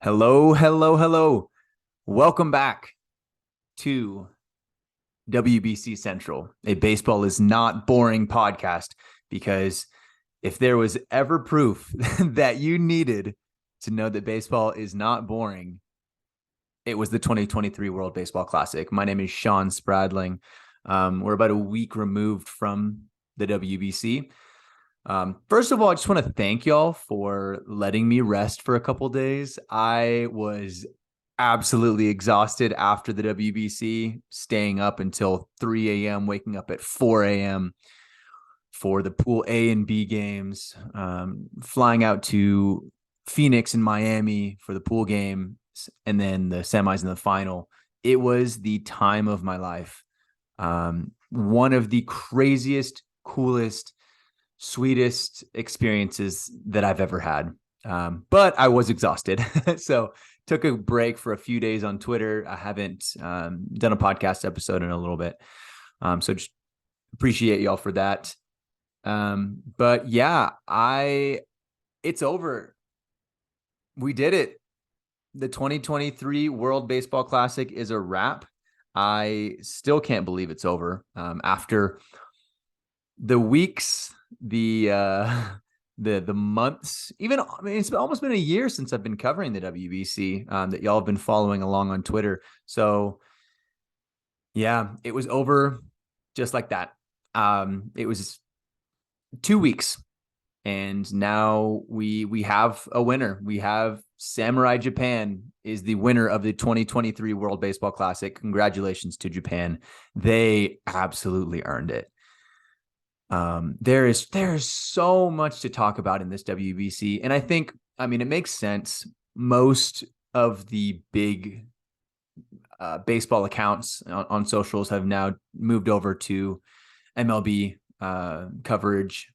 Hello, hello, hello. Welcome back to WBC Central, a baseball is not boring podcast, because if there was ever proof that you needed to know that baseball is not boring, it was the 2023 World Baseball Classic. My name is Shawn Spradling. We're about a week removed from the WBC. First of all, I just want to thank y'all for letting me rest for a couple days. I was absolutely exhausted after the WBC, staying up until 3 a.m., waking up at 4 a.m. for the Pool A and B games, flying out to Phoenix and Miami for the pool game, and then the semis and the final. It was the time of my life. One of the craziest, coolest, sweetest experiences that I've ever had. But I was exhausted. So took a break for a few days on Twitter. I haven't done a podcast episode in a little bit. So just appreciate y'all for that. But yeah, it's over. We did it. The 2023 World Baseball Classic is a wrap. I still can't believe it's over. After the weeks, the months, even, I mean, it's almost been a year since I've been covering the WBC, that y'all have been following along on Twitter. So yeah, it was over just like that. It was 2 weeks, and now we have a winner. We have Samurai Japan is the winner of the 2023 World Baseball Classic. Congratulations to Japan. They absolutely earned it. There is so much to talk about in this WBC. And I think, it makes sense. Most of the big baseball accounts on socials have now moved over to MLB coverage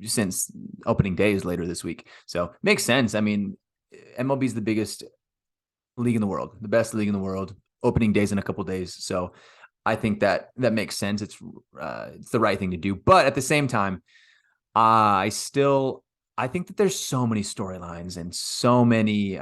since opening day is later this week. So makes sense. MLB is the biggest league in the world, the best league in the world. Opening days in a couple days. So I think that makes sense. It's the right thing to do. But at the same time, I think that there's so many storylines and so many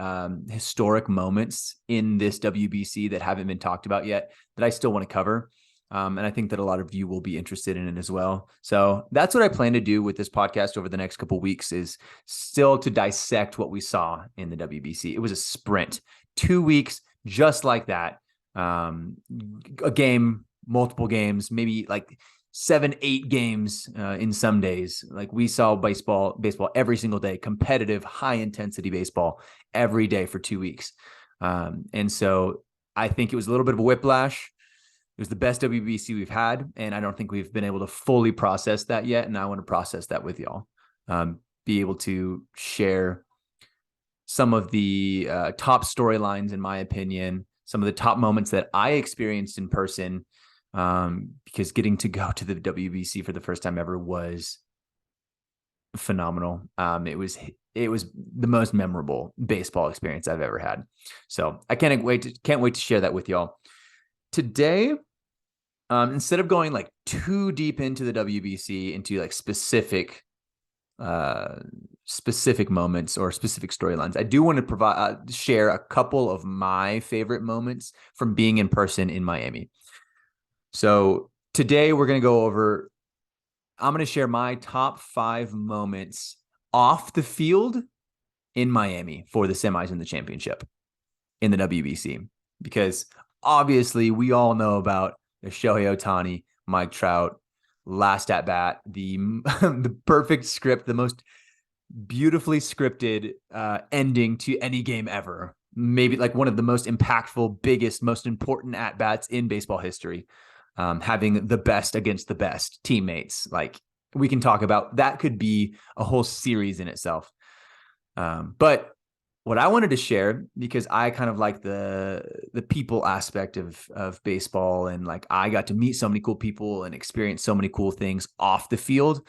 historic moments in this WBC that haven't been talked about yet that I still want to cover. And I think that a lot of you will be interested in it as well. So that's what I plan to do with this podcast over the next couple of weeks, is still to dissect what we saw in the WBC. It was a sprint, 2 weeks, just like that. A game, multiple games, maybe like 7-8 games in some days. Like, we saw baseball every single day, competitive, high intensity baseball every day for 2 weeks. And so I think it was a little bit of a whiplash. It was the best WBC we've had, and I don't think we've been able to fully process that yet. And I want to process that with y'all, be able to share some of the top storylines, in my opinion, some of the top moments that I experienced in person, because getting to go to the WBC for the first time ever was phenomenal. It was the most memorable baseball experience I've ever had. So I can't wait to share that with y'all. Today, instead of going like too deep into the WBC, into like specific moments or specific storylines, I do want to share a couple of my favorite moments from being in person in Miami. So today I'm going to share my top 5 moments off the field in Miami for the semis and the championship in the WBC, because obviously we all know about the Shohei Ohtani, Mike Trout, last at bat, the perfect script, the most beautifully scripted ending to any game ever. Maybe like one of the most impactful, biggest, most important at bats in baseball history. Having the best against the best teammates. Like, we can talk about that, could be a whole series in itself. But what I wanted to share, because I kind of like the people aspect of baseball, and like I got to meet so many cool people and experience so many cool things off the field,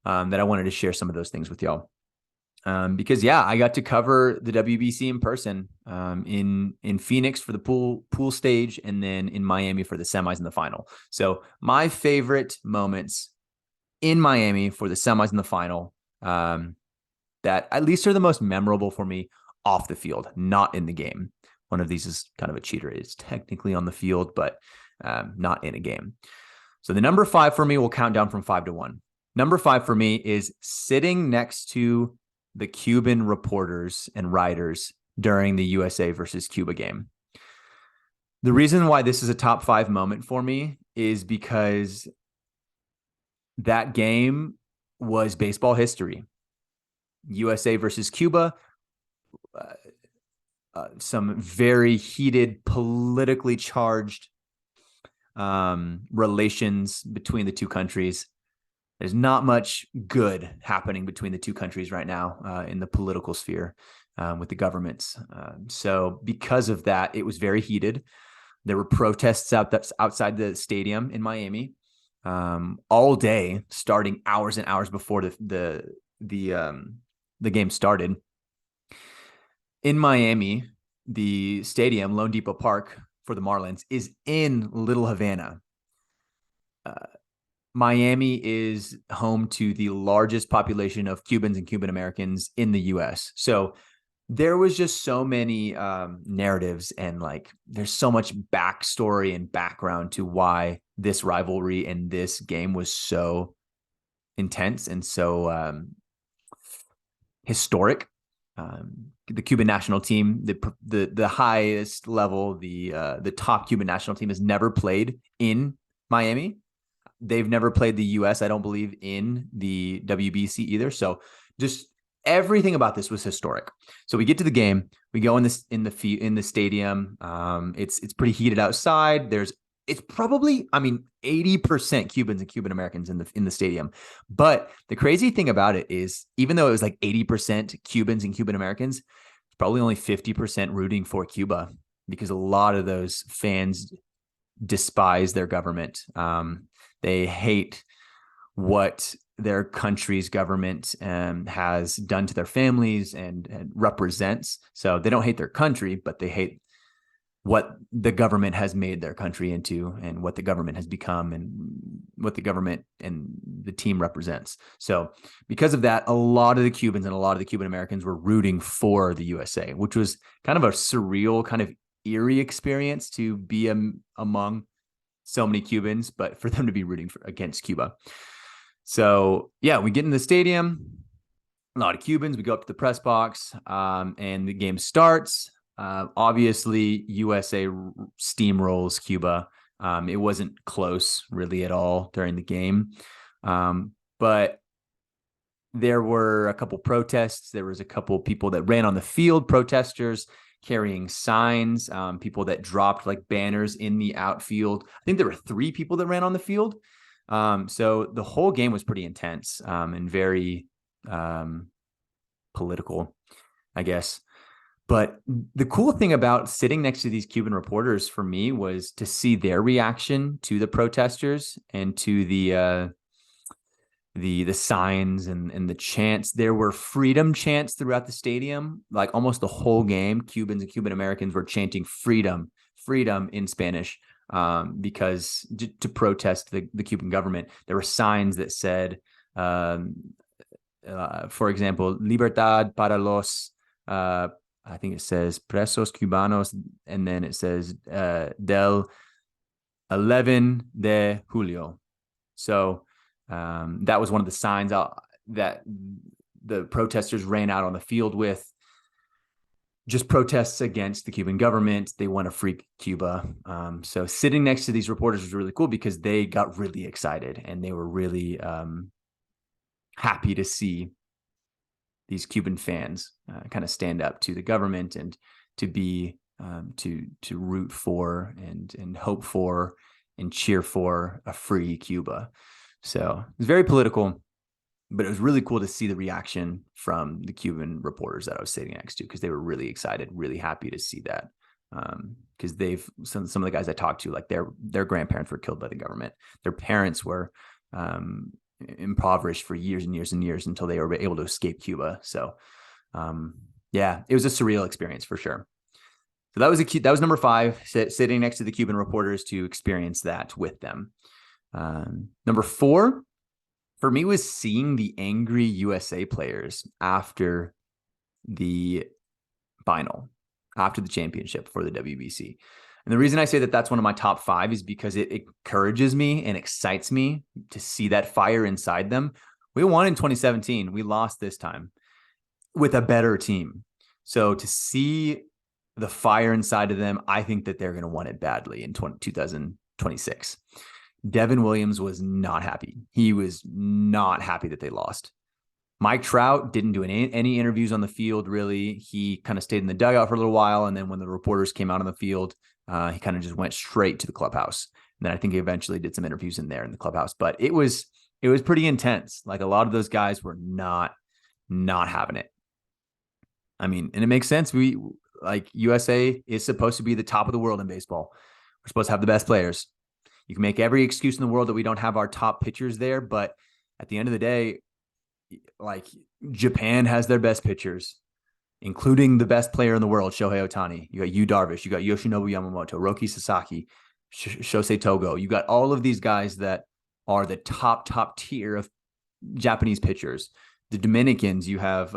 that I wanted to share some of those things with y'all. Because I got to cover the WBC in person, in Phoenix for the pool stage, and then in Miami for the semis and the final. So my favorite moments in Miami for the semis and the final, that at least are the most memorable for me off the field, not in the game. One of these is kind of a cheater. It's technically on the field, but not in a game. So the number 5 for me will count down from 5 to 1. Number 5 for me is sitting next to the Cuban reporters and writers during the USA versus Cuba game. The reason why this is a top 5 moment for me is because that game was baseball history. USA versus Cuba, some very heated, politically charged relations between the two countries. There's not much good happening between the two countries right now in the political sphere with the governments. So because of that, it was very heated. There were protests outside the stadium in Miami all day, starting hours and hours before the game started. In Miami, the stadium, Lone Depot Park for the Marlins, is in Little Havana. Miami is home to the largest population of Cubans and Cuban Americans in the U.S. So there was just so many narratives, and like there's so much backstory and background to why this rivalry and this game was so intense and so historic. The Cuban national team, the highest level, the top Cuban national team has never played in Miami. They've never played the U.S., I don't believe, in the WBC either. So just everything about this was historic. So we get to the game, we go in the stadium. It's pretty heated outside. It's probably, 80% Cubans and Cuban Americans in the stadium. But the crazy thing about it is, even though it was like 80% Cubans and Cuban Americans, it's probably only 50% rooting for Cuba, because a lot of those fans despise their government. They hate what their country's government has done to their families and represents. So they don't hate their country, but they hate what the government has made their country into and what the government has become and what the government and the team represents. So because of that, a lot of the Cubans and a lot of the Cuban Americans were rooting for the USA, which was kind of a surreal, kind of eerie experience to be among so many Cubans, but for them to be rooting against Cuba. So yeah, we get in the stadium, a lot of Cubans, we go up to the press box, and the game starts. Obviously, USA steamrolls Cuba. It wasn't close really at all during the game. But there were a couple protests. There was a couple people that ran on the field, protesters carrying signs, people that dropped like banners in the outfield. I think there were 3 people that ran on the field. So the whole game was pretty intense and very political, I guess. But the cool thing about sitting next to these Cuban reporters for me was to see their reaction to the protesters and to the signs and the chants. There were freedom chants throughout the stadium, like almost the whole game. Cubans and Cuban Americans were chanting freedom, freedom in Spanish, because to protest the Cuban government. There were signs that said, for example, Libertad para los, I think it says presos cubanos, and then it says del 11 de julio. So that was one of the signs that the protesters ran out on the field with. Just protests against the Cuban government. They want to free Cuba. So sitting next to these reporters was really cool because they got really excited and they were really happy to see these Cuban fans kind of stand up to the government and to be to root for and hope for and cheer for a free Cuba. So it was very political, but it was really cool to see the reaction from the Cuban reporters that I was sitting next to, because they were really excited, really happy to see that. Because some of the guys I talked to, like their grandparents were killed by the government. Their parents were impoverished for years and years and years until they were able to escape Cuba. So yeah, it was a surreal experience for sure. So that was number 5, sitting next to the Cuban reporters to experience that with them. Number 4 for me was seeing the angry USA players after the final, after the championship for the WBC. And the reason I say that that's one of my top 5 is because it encourages me and excites me to see that fire inside them. We won in 2017. We lost this time with a better team. So to see the fire inside of them, I think that they're going to want it badly in 2026. Devin Williams was not happy. He was not happy that they lost. Mike Trout didn't do any interviews on the field, really. He kind of stayed in the dugout for a little while. And then when the reporters came out on the field, he kind of just went straight to the clubhouse. And then I think he eventually did some interviews in there in the clubhouse. But it was pretty intense. Like, a lot of those guys were not having it. I mean, and it makes sense. USA is supposed to be the top of the world in baseball. We're supposed to have the best players. You can make every excuse in the world that we don't have our top pitchers there, but at the end of the day, like, Japan has their best pitchers, including the best player in the world, Shohei Ohtani. You got Yu Darvish, you got Yoshinobu Yamamoto, Roki Sasaki, Shosei Togo. You got all of these guys that are the top tier of Japanese pitchers. The Dominicans, you have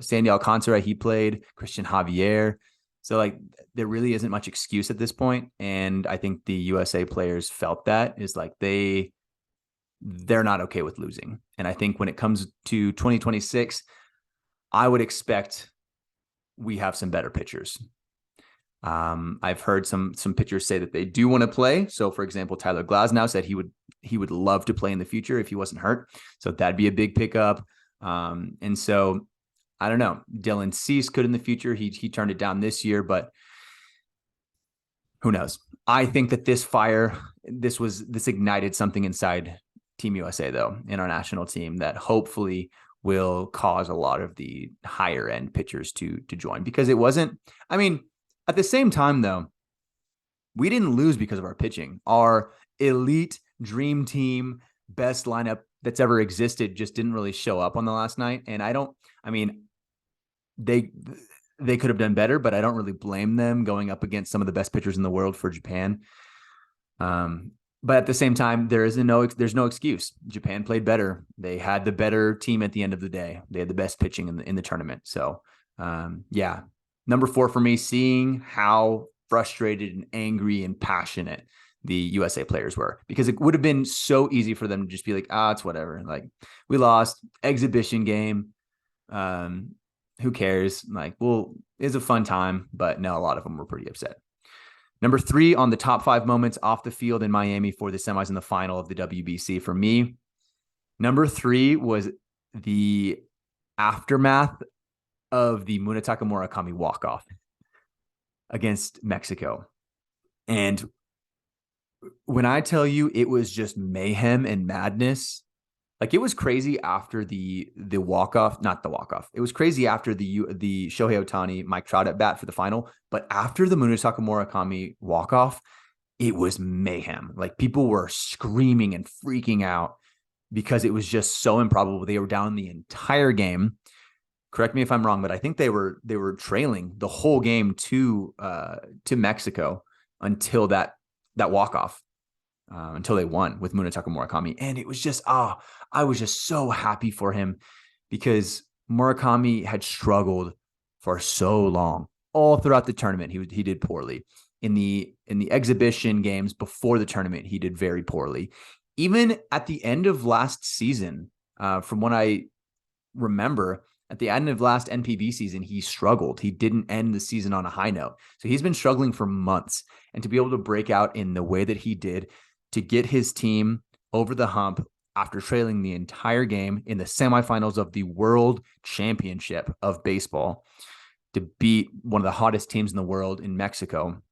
Sandy Alcantara, he played, Christian Javier. So, like, there really isn't much excuse at this point. And I think the USA players felt that is like they're not okay with losing. And I think when it comes to 2026, I would expect we have some better pitchers. I've heard some pitchers say that they do want to play. So, for example, Tyler Glasnow said he would love to play in the future if he wasn't hurt. So that'd be a big pickup. And so I don't know. Dylan Cease could in the future. He turned it down this year, but who knows? I think that this ignited something inside Team USA, though, in our national team that hopefully will cause a lot of the higher end pitchers to join, because it wasn't, I mean, at the same time, though, we didn't lose because of our pitching. Our elite dream team, best lineup that's ever existed just didn't really show up on the last night. And they could have done better, but I don't really blame them going up against some of the best pitchers in the world for Japan. But at the same time, there's no excuse. Japan played better. They had the better team at the end of the day. They had the best pitching in the tournament. So, yeah. Number 4 for me, seeing how frustrated and angry and passionate the USA players were, because it would have been so easy for them to just be like, it's whatever. Like, we lost, exhibition game. Who cares? Like, well, it's a fun time, but no, a lot of them were pretty upset. Number 3 on the top 5 moments off the field in Miami for the semis and the final of the WBC for me. Number 3 was the aftermath of the Munetaka Murakami walk-off against Mexico. And when I tell you it was just mayhem and madness, like, it was crazy after the walk-off, not the walk-off. It was crazy after the Shohei Ohtani, Mike Trout at bat for the final. But after the Munetaka Murakami walk-off, it was mayhem. Like, people were screaming and freaking out because it was just so improbable. They were down the entire game. Correct me if I'm wrong, but I think they were trailing the whole game to Mexico until that walk-off. Until they won with Munetaka Murakami. And it was just, I was just so happy for him, because Murakami had struggled for so long. All throughout the tournament, he did poorly. In the exhibition games before the tournament, he did very poorly. Even at the end of last season, from what I remember, at the end of last NPB season, he struggled. He didn't end the season on a high note. So he's been struggling for months. And to be able to break out in the way that he did, to get his team over the hump after trailing the entire game in the semifinals of the World Championship of Baseball, to beat one of the hottest teams in the world in Mexico,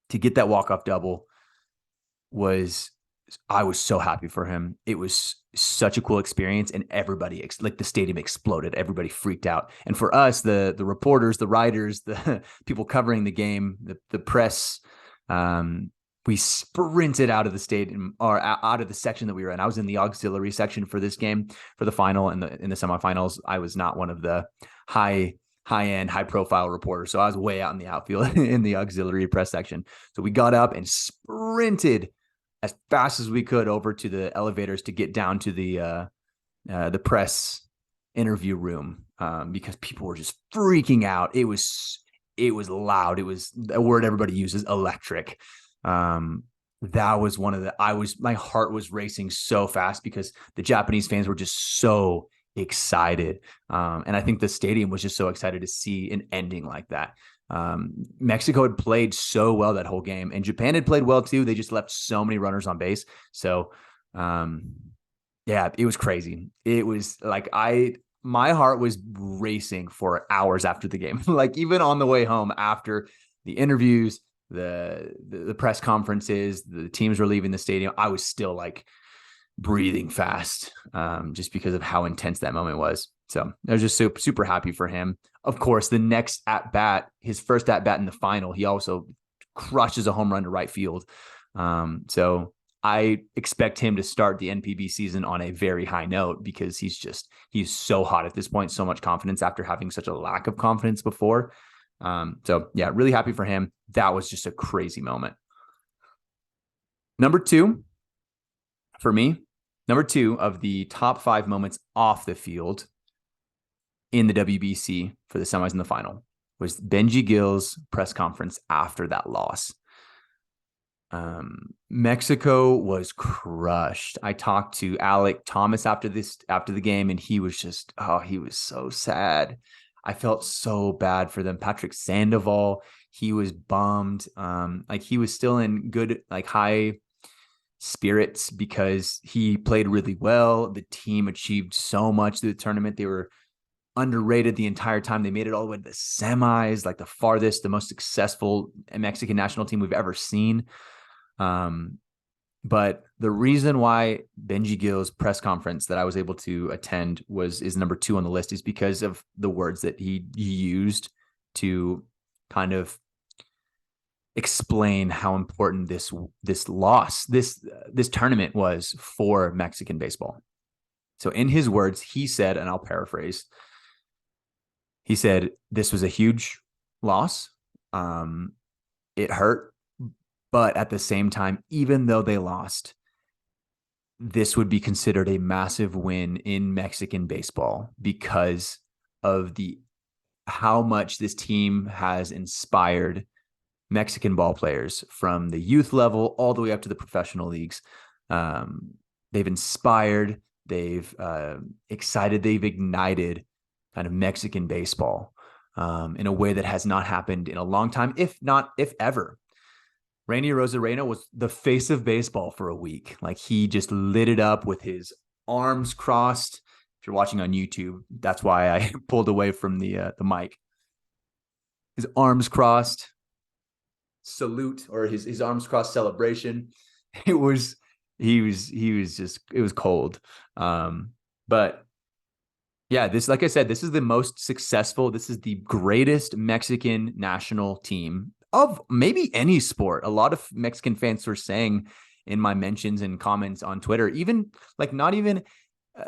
to get that walk-off double, I was so happy for him. It was such a cool experience, and everybody, like, the stadium exploded. Everybody freaked out. And for us, the reporters, the writers, the people covering the game, the press, we sprinted out of the stadium, or out of the section that we were in. I was in the auxiliary section for this game, for the final and in the semifinals. I was not one of the high-end, high-profile reporters, so I was way out in the outfield in the auxiliary press section. So we got up and sprinted as fast as we could over to the elevators to get down to the press interview room, because people were just freaking out. It was loud. It was a word everybody uses, electric. That was my heart was racing so fast because the Japanese fans were just so excited. And I think the stadium was just so excited to see an ending like that. Mexico had played so well that whole game, and Japan had played well too. They just left so many runners on base. So, yeah, it was crazy. It was like my heart was racing for hours after the game. Like even on the way home after the interviews, the press conferences, the teams were leaving the stadium, I was still like breathing fast, just because of how intense that moment was. So I was just super, super happy for him. Of course, the next at bat, his first at bat in the final, he also crushes a home run to right field. So I expect him to start the NPB season on a very high note because he's so hot at this point, so much confidence after having such a lack of confidence before. So yeah, really happy for him. That was just a crazy moment. Number two of the top 5 moments off the field in the WBC for the semis and the final was Benji Gil's press conference after that loss. Mexico was crushed. I talked to Alec Thomas after the game, and he was just, he was so sad. I felt so bad for them. Patrick Sandoval, he was bummed. Like he was still in good, like high spirits because he played really well. The team achieved so much through the tournament. They were underrated the entire time. They made it all the way to the semis, like the most successful Mexican national team we've ever seen. But the reason why Benji Gil's press conference that I was able to attend is number 2 on the list is because of the words that he used to kind of explain how important this tournament was for Mexican baseball. So in his words, he said, and I'll paraphrase, he said, this was a huge loss. It hurt. But at the same time, even though they lost, this would be considered a massive win in Mexican baseball because of how much this team has inspired Mexican ball players from the youth level all the way up to the professional leagues. They've inspired, they've excited, they've ignited kind of Mexican baseball in a way that has not happened in a long time, if ever. Randy Arozarena was the face of baseball for a week. Like he just lit it up with his arms crossed. If you're watching on YouTube, that's why I pulled away from the mic. His arms crossed salute, or his arms crossed celebration. It was cold. But yeah, like I said, this is the most successful. This is the greatest Mexican national team of maybe any sport. A lot of Mexican fans were saying in my mentions and comments on Twitter, even like not even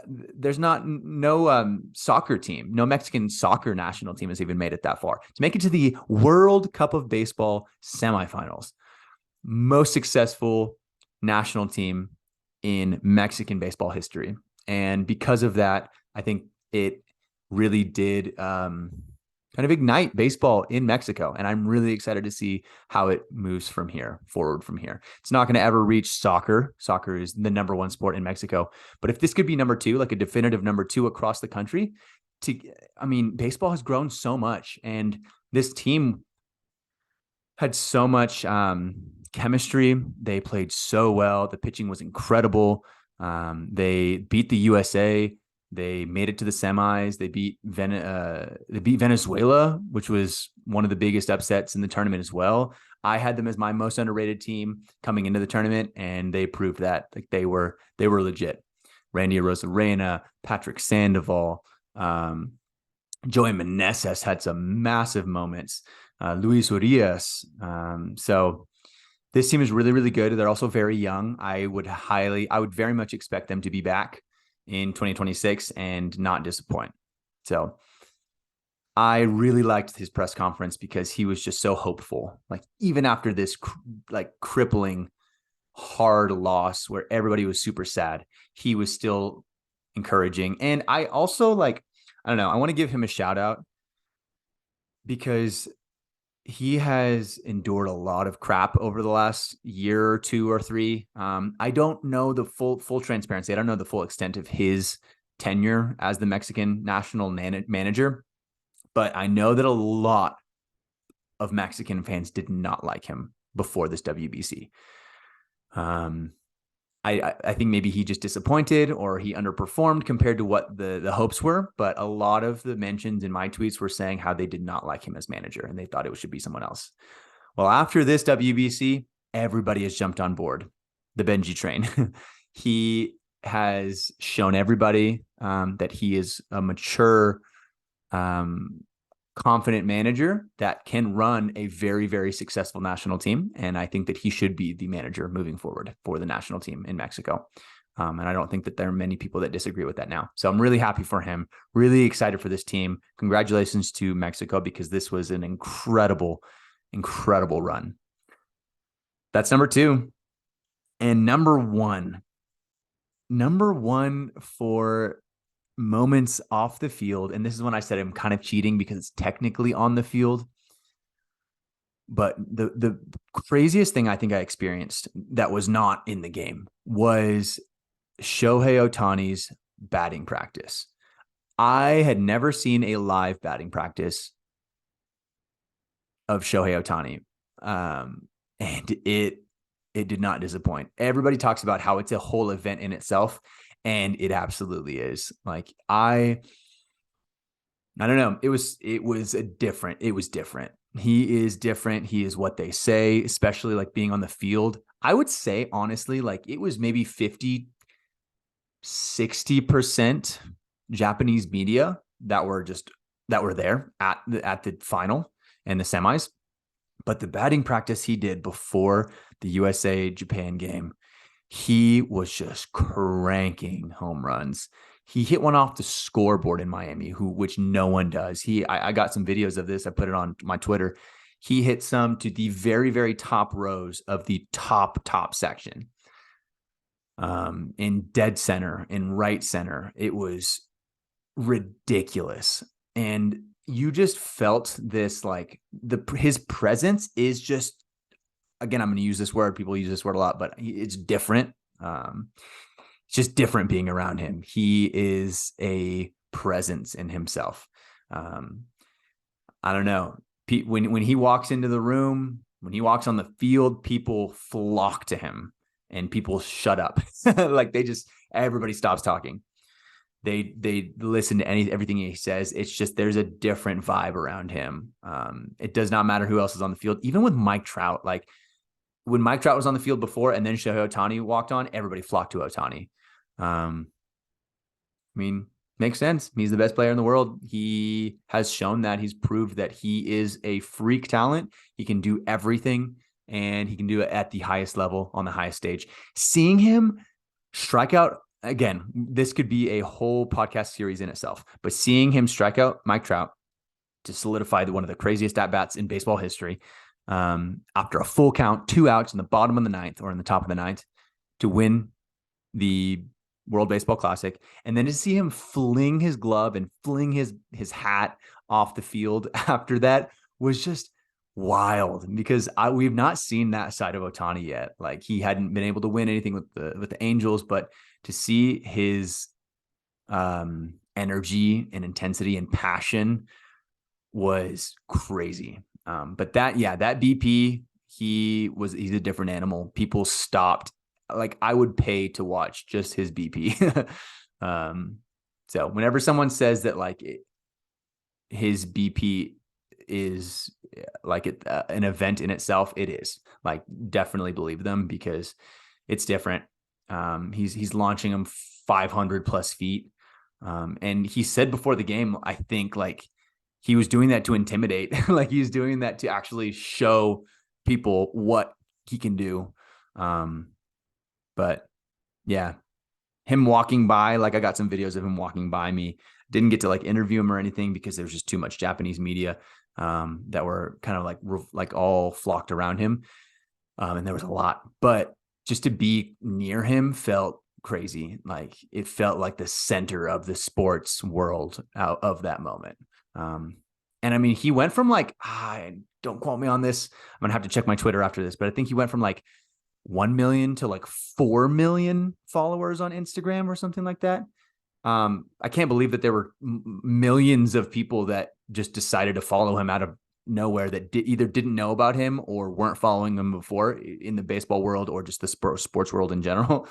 there's no soccer team, no Mexican soccer national team has even made it that far to make it to the World Cup of Baseball semifinals. Most successful national team in Mexican baseball history. And because of that, I think it really did kind of ignite baseball in Mexico. And I'm really excited to see how it moves forward from here. It's not going to ever reach soccer. Soccer is the number 1 sport in Mexico. But if this could be number 2, like a definitive number 2 across the country, baseball has grown so much. And this team had so much chemistry. They played so well. The pitching was incredible. They beat the USA. They made it to the semis. They beat Venezuela, which was one of the biggest upsets in the tournament as well. I had them as my most underrated team coming into the tournament, and they proved that like they were legit. Randy Arozarena, Patrick Sandoval, Joey Meneses had some massive moments. Luis Urias. So this team is really, really good. They're also very young. I would very much expect them to be back in 2026 and not disappoint. So I really liked his press conference because he was just so hopeful. Like even after this crippling hard loss where everybody was super sad, he was still encouraging. And I also I don't know, I want to give him a shout out because he has endured a lot of crap over the last year or two or three. I don't know the full transparency. I don't know the full extent of his tenure as the Mexican national manager, but I know that a lot of Mexican fans did not like him before this WBC. I think maybe he just disappointed or he underperformed compared to what the hopes were. But a lot of the mentions in my tweets were saying how they did not like him as manager and they thought it should be someone else. Well, after this WBC, everybody has jumped on board the Benji train. He has shown everybody that he is a mature, confident manager that can run a very, very successful national team. And I think that he should be the manager moving forward for the national team in Mexico. And I don't think that there are many people that disagree with that now. So I'm really happy for him, really excited for this team. Congratulations to Mexico, because this was an incredible run. That's number two. And number one for moments off the field, and this is when I said I'm kind of cheating because it's technically on the field, but the craziest thing I think I experienced that was not in the game was Shohei Ohtani's batting practice. I had never seen a live batting practice of Shohei Ohtani, and it did not disappoint. Everybody talks about how it's a whole event in itself, and it absolutely is. Like, I don't know. It was different. He is different. He is what they say, especially like being on the field. I would say, honestly, like it was maybe 50-60% Japanese media that were there at the final and the semis. But the batting practice he did before the USA-Japan game, he was just cranking home runs. He hit one off the scoreboard in Miami, which no one does. I got some videos of this. I put it on my Twitter. He hit some to the very, very top rows of the top section. In dead center, in right center. It was ridiculous. And you just felt this, like his presence is just, again, I'm going to use this word. People use this word a lot, but it's different. It's just different being around him. He is a presence in himself. I don't know. When he walks into the room, when he walks on the field, people flock to him and people shut up. Like everybody stops talking. They listen to everything he says. It's just, there's a different vibe around him. It does not matter who else is on the field. Even with Mike Trout, like when Mike Trout was on the field before and then Shohei Ohtani walked on, everybody flocked to Ohtani. I mean, makes sense. He's the best player in the world. He has shown that. He's proved that he is a freak talent. He can do everything, and he can do it at the highest level on the highest stage. Seeing him strike out, again, this could be a whole podcast series in itself, but seeing him strike out Mike Trout to solidify one of the craziest at-bats in baseball history, after a full count, 2 outs in the bottom of the ninth or in the top of the ninth to win the World Baseball Classic, and then to see him fling his glove and fling his hat off the field after that was just wild, because we've not seen that side of Ohtani yet. Like, he hadn't been able to win anything with the Angels, but to see his energy and intensity and passion was crazy. But that BP, he's a different animal. People stopped. Like, I would pay to watch just his BP. So whenever someone says that his BP is like an event in itself, it is. Like, definitely believe them, because it's different. He's launching him 500 plus feet. And he said before the game, I think, like, he was doing that to intimidate. Like, he's doing that to actually show people what he can do. But yeah, him walking by, like, I got some videos of him walking by me. Didn't get to interview him or anything because there was just too much Japanese media that were kind of like all flocked around him. And there was a lot, but just to be near him felt crazy. Like it felt like the center of the sports world out of that moment. And I mean, he went from like, don't quote me on this, I'm going to have to check my Twitter after this, but I think he went from like 1 million to like 4 million followers on Instagram or something like that. I can't believe that there were millions of people that just decided to follow him out of nowhere that either didn't know about him or weren't following him before in the baseball world or just the sports world in general.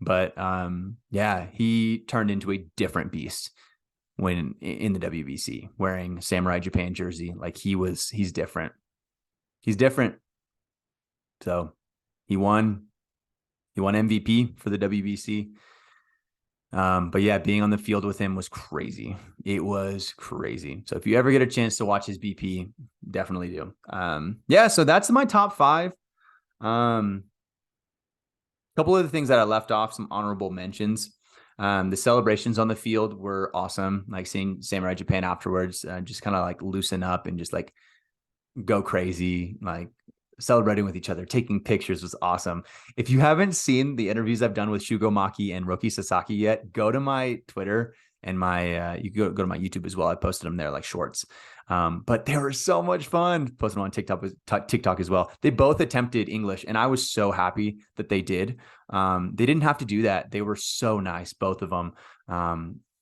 But yeah, he turned into a different beast when in the WBC wearing Samurai Japan jersey. Like he's different. He's different. So he won MVP for the WBC. But yeah, being on the field with him was crazy. It was crazy. So if you ever get a chance to watch his BP, definitely do. Yeah, so that's my top 5. Couple of the things that I left off, some honorable mentions. The celebrations on the field were awesome. Like seeing Samurai Japan afterwards, just kind of like loosen up and just like go crazy, like celebrating with each other, taking pictures was awesome. If you haven't seen the interviews I've done with Shugo Maki and Roki Sasaki yet, go to my Twitter and my you can go to my YouTube as well. I posted them there like shorts. But they were so much fun. Posted them on TikTok as well. They both attempted English, and I was so happy that they did. They didn't have to do that. They were so nice, both of them.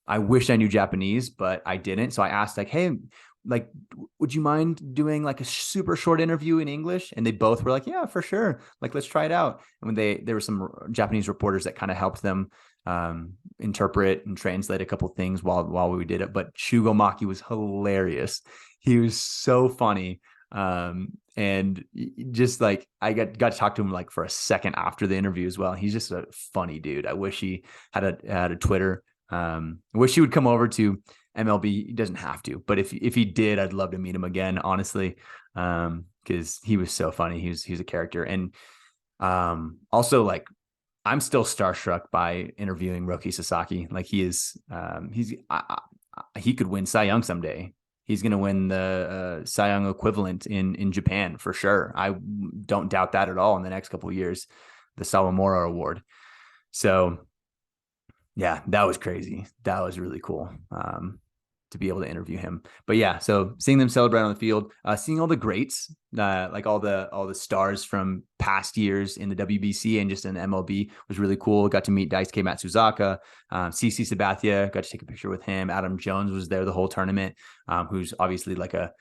I wish I knew Japanese, but I didn't. So I asked like, hey, like, would you mind doing like a super short interview in English? And they both were like, yeah, for sure. Like, let's try it out. And when there were some Japanese reporters that kind of helped them interpret and translate a couple things while we did it. But Shugo Maki was hilarious. He was so funny. And just like I got to talk to him like for a second after the interview as well. He's just a funny dude. I wish he had a Twitter. I wish he would come over to MLB. He doesn't have to, but if he did, I'd love to meet him again, honestly. Because he was so funny. He's a character. And also like I'm still starstruck by interviewing Roki Sasaki. Like he could win Cy Young someday. He's going to win the Cy Young equivalent in Japan for sure. I don't doubt that at all in the next couple of years, the Sawamura Award. So yeah, that was crazy. That was really cool to be able to interview him. But yeah, so seeing them celebrate on the field, seeing all the greats, like all the stars from past years in the WBC and just in MLB was really cool. Got to meet Daisuke Matsuzaka, CC Sabathia, got to take a picture with him. Adam Jones was there the whole tournament, who's obviously like a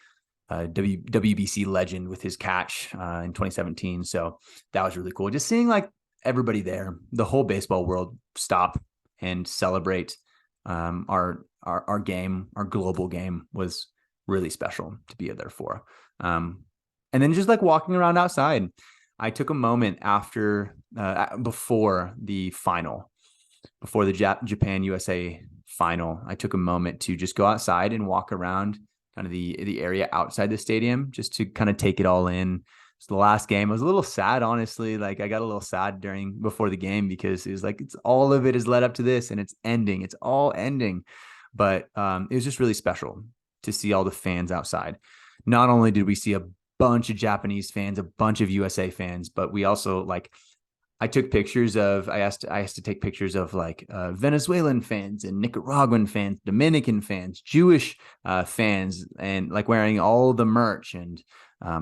WBC legend with his catch in 2017. So that was really cool. Just seeing like everybody there, the whole baseball world stop and celebrate our game, our global game was really special to be there for. And then just like walking around outside, I took a moment before the final, before the Japan USA final, I took a moment to just go outside and walk around kind of the area outside the stadium just to kind of take it all in. It's the last game. I was a little sad, honestly. Like I got a little sad before the game because it was like, all of it is led up to this and it's ending. It's all ending. But it was just really special to see all the fans outside. Not only did we see a bunch of Japanese fans, a bunch of USA fans, but we also I took pictures of, I asked to take pictures of like Venezuelan fans and Nicaraguan fans, Dominican fans, Jewish fans, and like wearing all the merch, and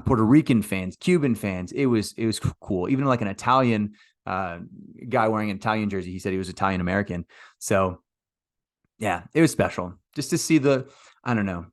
Puerto Rican fans, Cuban fans. It was cool. Even like an Italian guy wearing an Italian jersey. He said he was Italian American. So yeah, it was special just to see I don't know.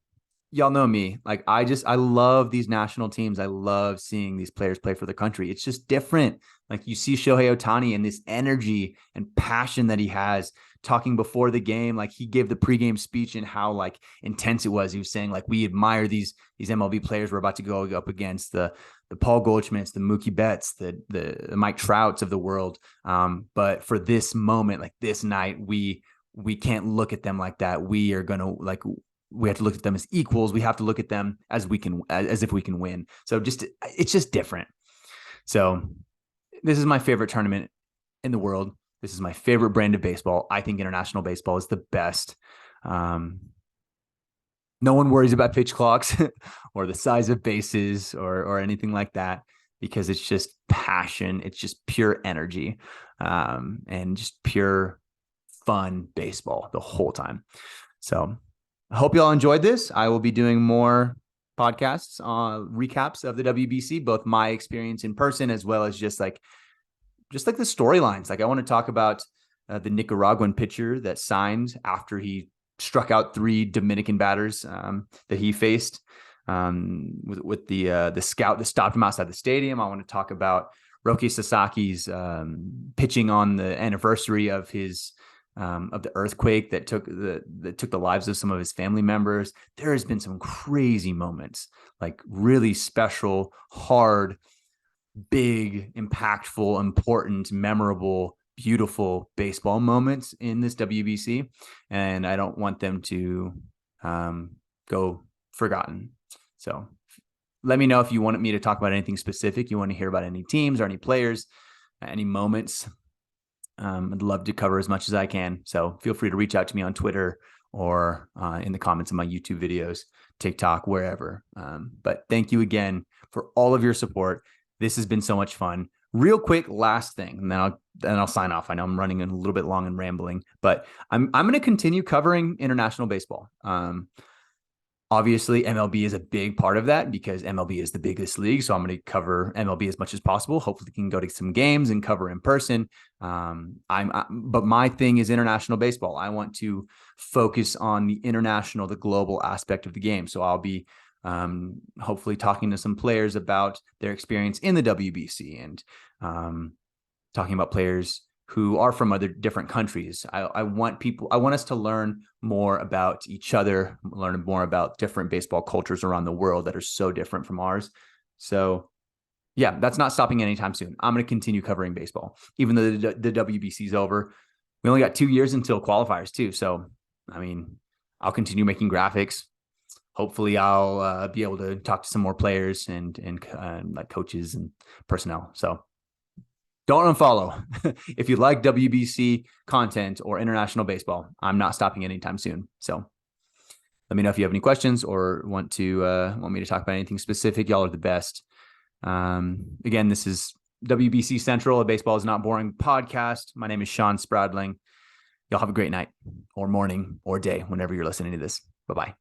Y'all know me. Like I love these national teams. I love seeing these players play for the country. It's just different. Like you see Shohei Ohtani and this energy and passion that he has talking before the game. Like he gave the pregame speech and how like intense it was. He was saying like, we admire these MLB players we're about to go up against, the Paul Goldschmidts, the Mookie Betts, the Mike Trouts of the world. But for this moment, like this night, we can't look at them like that. We have to look at them as equals. We have to look at them as if we can win. So it's just different. So this is my favorite tournament in the world. This is my favorite brand of baseball. I think international baseball is the best. No one worries about pitch clocks or the size of bases or anything like that. because it's just passion. It's just pure energy, and just pure fun baseball the whole time. So I hope you all enjoyed this. I will be doing more podcasts, recaps of the WBC, both my experience in person, as well as just like the storylines. Like I want to talk about the Nicaraguan pitcher that signed after he struck out 3 Dominican batters that he faced, with the scout that stopped him outside the stadium. I want to talk about Roki Sasaki's pitching on the anniversary of his of the earthquake that took the lives of some of his family members. There has been some crazy moments, like really special, hard, big, impactful, important, memorable, beautiful baseball moments in this WBC, and I don't want them to go forgotten. So let me know if you want me to talk about anything specific, you want to hear about any teams or any players, any moments. I'd love to cover as much as I can. So feel free to reach out to me on Twitter or in the comments of my YouTube videos, TikTok, wherever. But thank you again for all of your support. This has been so much fun. Real quick, last thing, and then I'll sign off. I know I'm running a little bit long and rambling, but I'm going to continue covering international baseball. Obviously, MLB is a big part of that because MLB is the biggest league. So I'm going to cover MLB as much as possible. Hopefully, we can go to some games and cover in person. But my thing is international baseball. I want to focus on the international, the global aspect of the game. So I'll be hopefully talking to some players about their experience in the WBC and talking about players who are from other different countries. I want us to learn more about each other, learn more about different baseball cultures around the world that are so different from ours. So yeah, that's not stopping anytime soon. I'm going to continue covering baseball, even though the WBC is over. We only got 2 years until qualifiers too. So, I mean, I'll continue making graphics. Hopefully I'll be able to talk to some more players and like coaches and personnel. So don't unfollow. If you like WBC content or international baseball, I'm not stopping anytime soon. So let me know if you have any questions or want me to talk about anything specific. Y'all are the best. Again, this is WBC Central, a Baseball is Not Boring podcast. My name is Shawn Spradling. Y'all have a great night or morning or day whenever you're listening to this. Bye-bye.